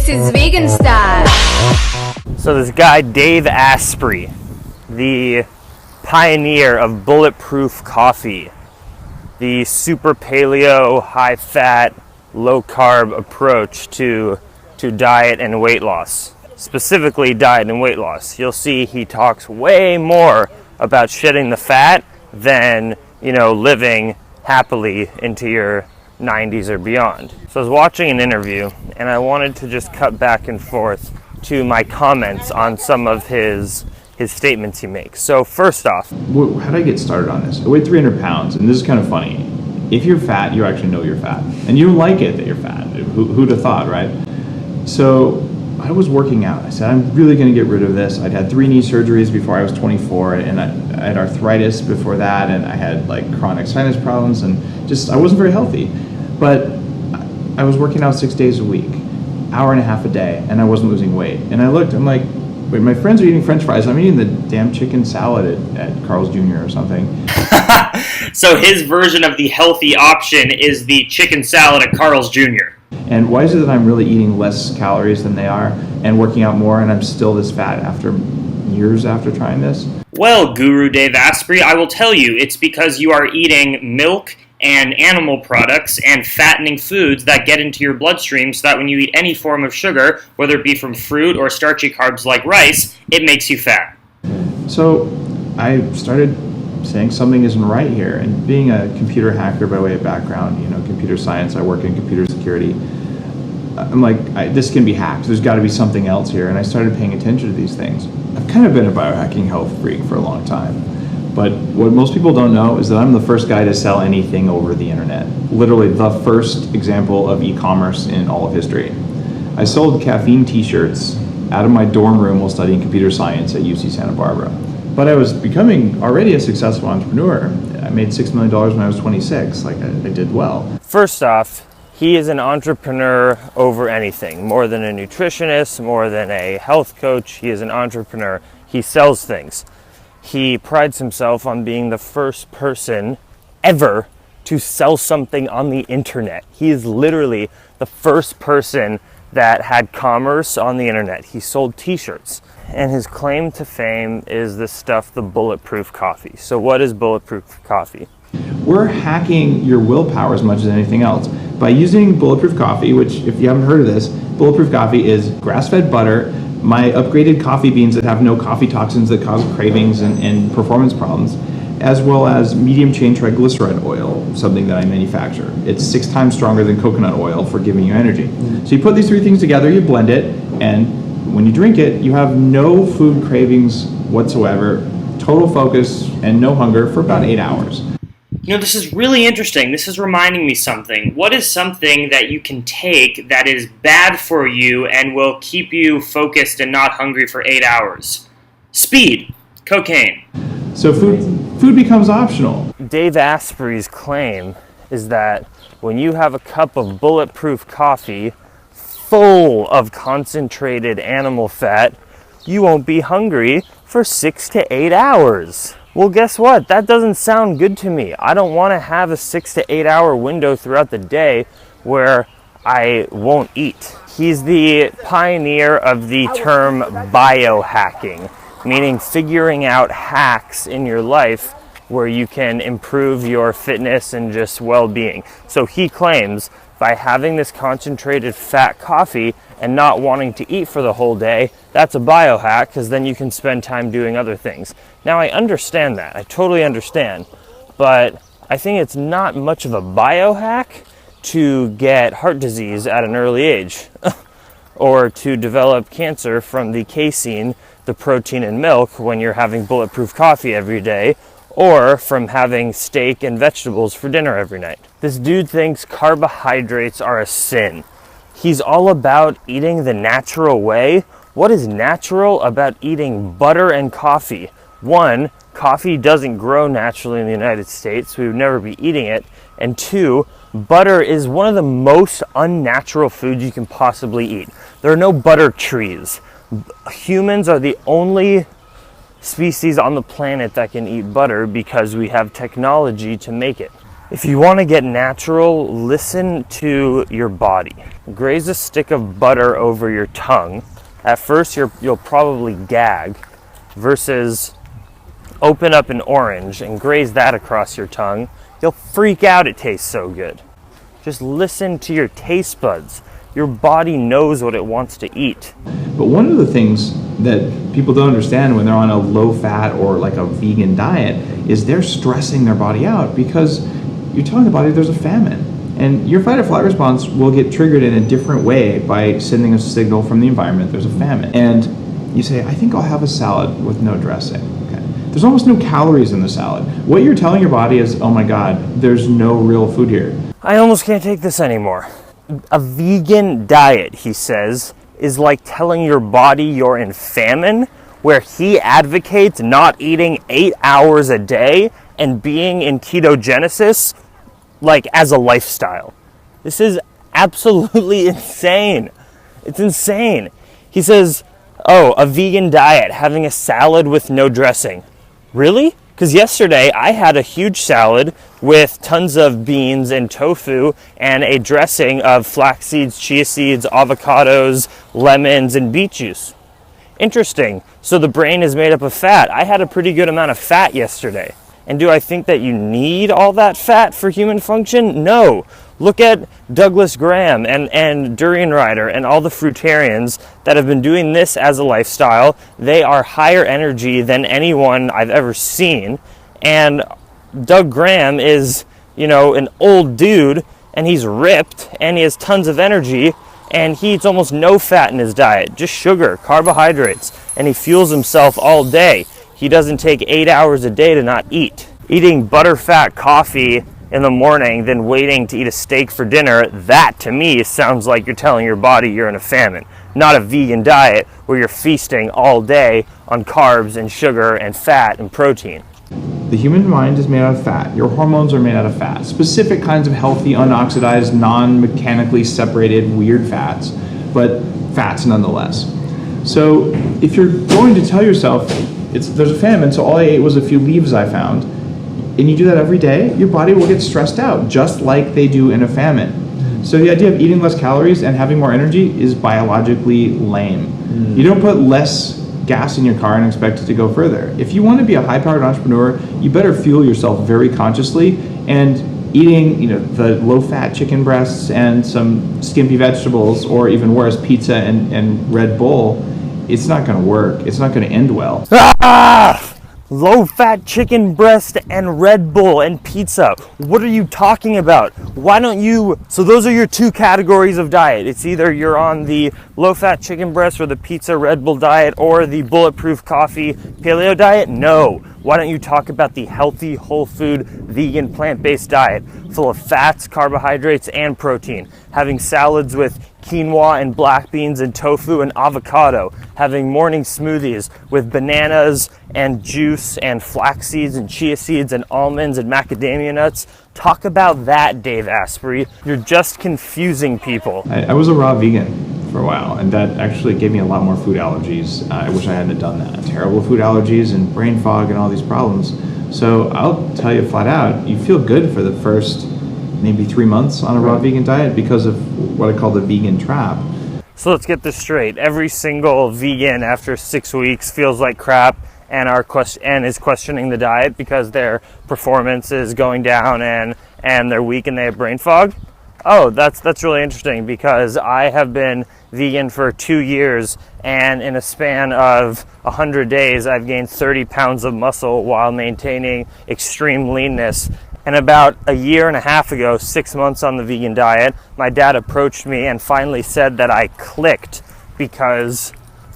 This is vegan style. So this guy, Dave Asprey, the pioneer of Bulletproof Coffee, the super paleo, high-fat, low-carb approach to diet and weight loss, specifically diet and weight loss. You'll see he talks way more about shedding the fat than, living happily into your 90s or beyond. So I was watching an interview and I wanted to just cut back and forth to my comments on some of his statements he makes. So first off, how did I get started on this? I weighed 300 pounds, and this is kind of funny. If you're fat, you actually know you're fat, and you don't like it that you're fat. Who'd have thought, right? So I was working out. I said, I'm really going to get rid of this. I'd had 3 knee surgeries before I was 24, and I had arthritis before that, and I had chronic sinus problems, and I wasn't very healthy. But I was working out 6 days a week, hour and a half a day, and I wasn't losing weight. And I looked, I'm like, wait, my friends are eating French fries. I'm eating the damn chicken salad at Carl's Jr. or something. So his version of the healthy option is the chicken salad at Carl's Jr. And why is it that I'm really eating less calories than they are and working out more, and I'm still this fat after years after trying this? Well, Guru Dave Asprey, I will tell you, it's because you are eating milk and animal products and fattening foods that get into your bloodstream, so that when you eat any form of sugar, whether it be from fruit or starchy carbs like rice, it makes you fat. So I started saying something isn't right here, and being a computer hacker by way of background, computer science, I work in computer security, I'm like, this can be hacked. There's got to be something else here, and I started paying attention to these things. I've kind of been a biohacking health freak for a long time. But what most people don't know is that I'm the first guy to sell anything over the internet. Literally the first example of e-commerce in all of history. I sold caffeine t-shirts out of my dorm room while studying computer science at UC Santa Barbara. But I was becoming already a successful entrepreneur. I made $6 million when I was 26. I did well. First off, he is an entrepreneur over anything. More than a nutritionist, more than a health coach, he is an entrepreneur. He sells things. He prides himself on being the first person ever to sell something on the internet. He is literally the first person that had commerce on the internet. He sold t-shirts. And his claim to fame is this stuff, the Bulletproof Coffee. So what is Bulletproof Coffee? We're hacking your willpower as much as anything else. By using Bulletproof Coffee, which if you haven't heard of this, Bulletproof Coffee is grass-fed butter, my upgraded coffee beans that have no coffee toxins that cause cravings and performance problems, as well as medium chain triglyceride oil, something that I manufacture. It's 6 times stronger than coconut oil for giving you energy. So you put these 3 things together, you blend it, and when you drink it, you have no food cravings whatsoever, total focus, and no hunger for about 8 hours. This is really interesting. This is reminding me something. What is something that you can take that is bad for you and will keep you focused and not hungry for 8 hours? Speed. Cocaine. So food becomes optional. Dave Asprey's claim is that when you have a cup of bulletproof coffee full of concentrated animal fat, you won't be hungry for 6 to 8 hours. Well, guess what? That doesn't sound good to me. I don't want to have a 6 to 8 hour window throughout the day where I won't eat. He's the pioneer of the term biohacking, meaning figuring out hacks in your life where you can improve your fitness and just well-being. So he claims by having this concentrated fat coffee and not wanting to eat for the whole day, that's a biohack, because then you can spend time doing other things. Now, I understand that. I totally understand. But I think it's not much of a biohack to get heart disease at an early age or to develop cancer from the casein, the protein in milk, when you're having bulletproof coffee every day, or from having steak and vegetables for dinner every night. This dude thinks carbohydrates are a sin. He's all about eating the natural way. What is natural about eating butter and coffee? 1, coffee doesn't grow naturally in the United States, so we would never be eating it. And 2, butter is one of the most unnatural foods you can possibly eat. There are no butter trees. Humans are the only species on the planet that can eat butter because we have technology to make it. If you want to get natural, listen to your body. Graze a stick of butter over your tongue. At first, you'll probably gag, versus open up an orange and graze that across your tongue. You'll freak out, it tastes so good. Just listen to your taste buds. Your body knows what it wants to eat. But one of the things that people don't understand when they're on a low-fat or like a vegan diet is they're stressing their body out, because you're telling the body there's a famine. And your fight or flight response will get triggered in a different way by sending a signal from the environment there's a famine. And you say, I think I'll have a salad with no dressing. Okay. There's almost no calories in the salad. What you're telling your body is, oh my God, there's no real food here. I almost can't take this anymore. A vegan diet, he says, is like telling your body you're in famine, where he advocates not eating 8 hours a day and being in ketogenesis like as a lifestyle. This is absolutely insane. It's insane. He says, oh, a vegan diet, having a salad with no dressing. Really? Because yesterday I had a huge salad with tons of beans and tofu and a dressing of flax seeds, chia seeds, avocados, lemons, and beet juice. Interesting. So the brain is made up of fat. I had a pretty good amount of fat yesterday. And do I think that you need all that fat for human function? No. Look at Douglas Graham and Durian Rider and all the fruitarians that have been doing this as a lifestyle. They are higher energy than anyone I've ever seen. And Doug Graham is, an old dude, and he's ripped, and he has tons of energy, and he eats almost no fat in his diet, just sugar, carbohydrates, and he fuels himself all day. He doesn't take 8 hours a day to not eat. Eating butterfat coffee in the morning, then waiting to eat a steak for dinner, that to me sounds like you're telling your body you're in a famine. Not a vegan diet where you're feasting all day on carbs and sugar and fat and protein. The human mind is made out of fat. Your hormones are made out of fat. Specific kinds of healthy, unoxidized, non-mechanically separated, weird fats, but fats nonetheless. So if you're going to tell yourself, there's a famine, so all I ate was a few leaves I found, and you do that every day, your body will get stressed out, just like they do in a famine. So the idea of eating less calories and having more energy is biologically lame. You don't put less gas in your car and expect it to go further. If you want to be a high-powered entrepreneur, you better fuel yourself very consciously, and eating the low-fat chicken breasts and some skimpy vegetables, or even worse, pizza and Red Bull, it's not going to work. It's not going to end well. Low-fat chicken breast and Red Bull and pizza. What are you talking about? Why don't you... So those are your two categories of diet. It's either you're on the low-fat chicken breast or the pizza Red Bull diet, or the bulletproof coffee paleo diet. No. Why don't you talk about the healthy, whole food, vegan, plant-based diet full of fats, carbohydrates, and protein? Having salads with quinoa and black beans and tofu and avocado, having morning smoothies with bananas and juice and flax seeds and chia seeds and almonds and macadamia nuts. Talk about that, Dave Asprey. You're just confusing people. I was a raw vegan for a while, and that actually gave me a lot more food allergies. I wish I hadn't done that. Terrible food allergies and brain fog and all these problems. So I'll tell you flat out, you feel good for the first maybe 3 months on a raw vegan diet because of what I call the vegan trap. So let's get this straight. Every single vegan after 6 weeks feels like crap and is questioning the diet because their performance is going down and they're weak and they have brain fog. Oh, that's really interesting, because I have been vegan for 2 years, and in a span of 100 days I've gained 30 pounds of muscle while maintaining extreme leanness. And about a year and a half ago, 6 months on the vegan diet, my dad approached me and finally said that I clicked, because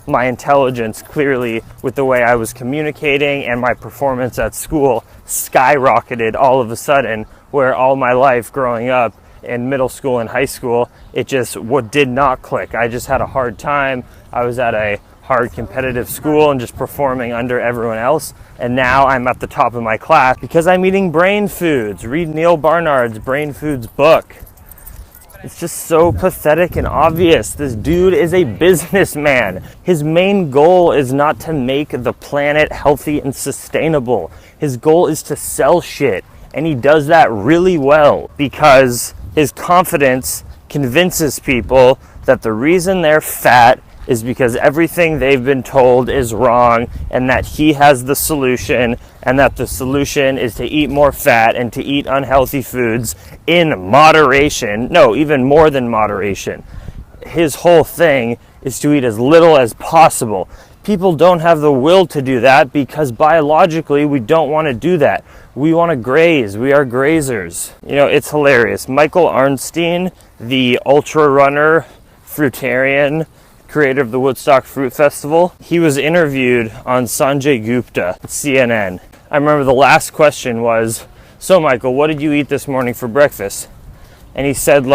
my intelligence, clearly with the way I was communicating and my performance at school, skyrocketed all of a sudden, where all my life growing up in middle school and high school, it just did not click. I just had a hard time. I was at a hard competitive school and just performing under everyone else. And now I'm at the top of my class because I'm eating brain foods. Read Neil Barnard's Brain Foods book. It's just so pathetic and obvious. This dude is a businessman. His main goal is not to make the planet healthy and sustainable. His goal is to sell shit And he does that really well because his confidence convinces people that the reason they're fat is because everything they've been told is wrong, and that he has the solution, and that the solution is to eat more fat and to eat unhealthy foods in moderation. No, even more than moderation. His whole thing is to eat as little as possible. People don't have the will to do that because biologically we don't want to do that. We want to graze. We are grazers. You know, it's hilarious. Michael Arnstein, the ultra runner, fruitarian, creator of the Woodstock Fruit Festival, he was interviewed on Sanjay Gupta at CNN. I remember the last question was, "So Michael, what did you eat this morning for breakfast?" And he said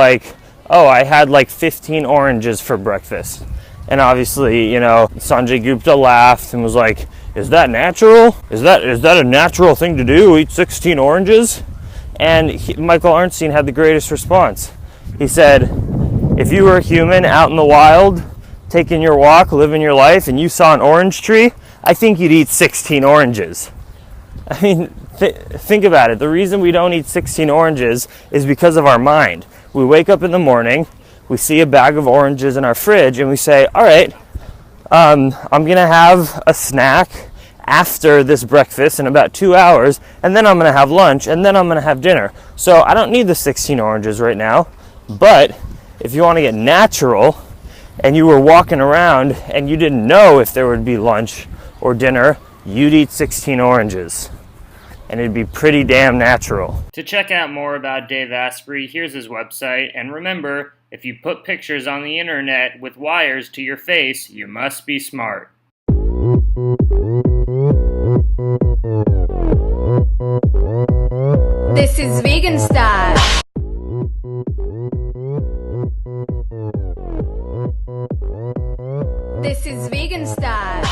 "Oh, I had 15 oranges for breakfast." And obviously, you know, Sanjay Gupta laughed and was like, "Is that natural? Is that a natural thing to do? Eat 16 oranges?" And Michael Arnstein had the greatest response. He said, "If you were a human out in the wild, taking your walk, living your life, and you saw an orange tree, I think you'd eat 16 oranges." I mean, think about it. The reason we don't eat 16 oranges is because of our mind. We wake up in the morning, we see a bag of oranges in our fridge, and we say, all right, I'm going to have a snack after this breakfast in about 2 hours, and then I'm going to have lunch, and then I'm going to have dinner. So I don't need the 16 oranges right now. But if you want to get natural, and you were walking around and you didn't know if there would be lunch or dinner, you'd eat 16 oranges. And it'd be pretty damn natural. To check out more about Dave Asprey, here's his website. And remember, if you put pictures on the internet with wires to your face, you must be smart. This is Vegan Style. This is Vegan Style.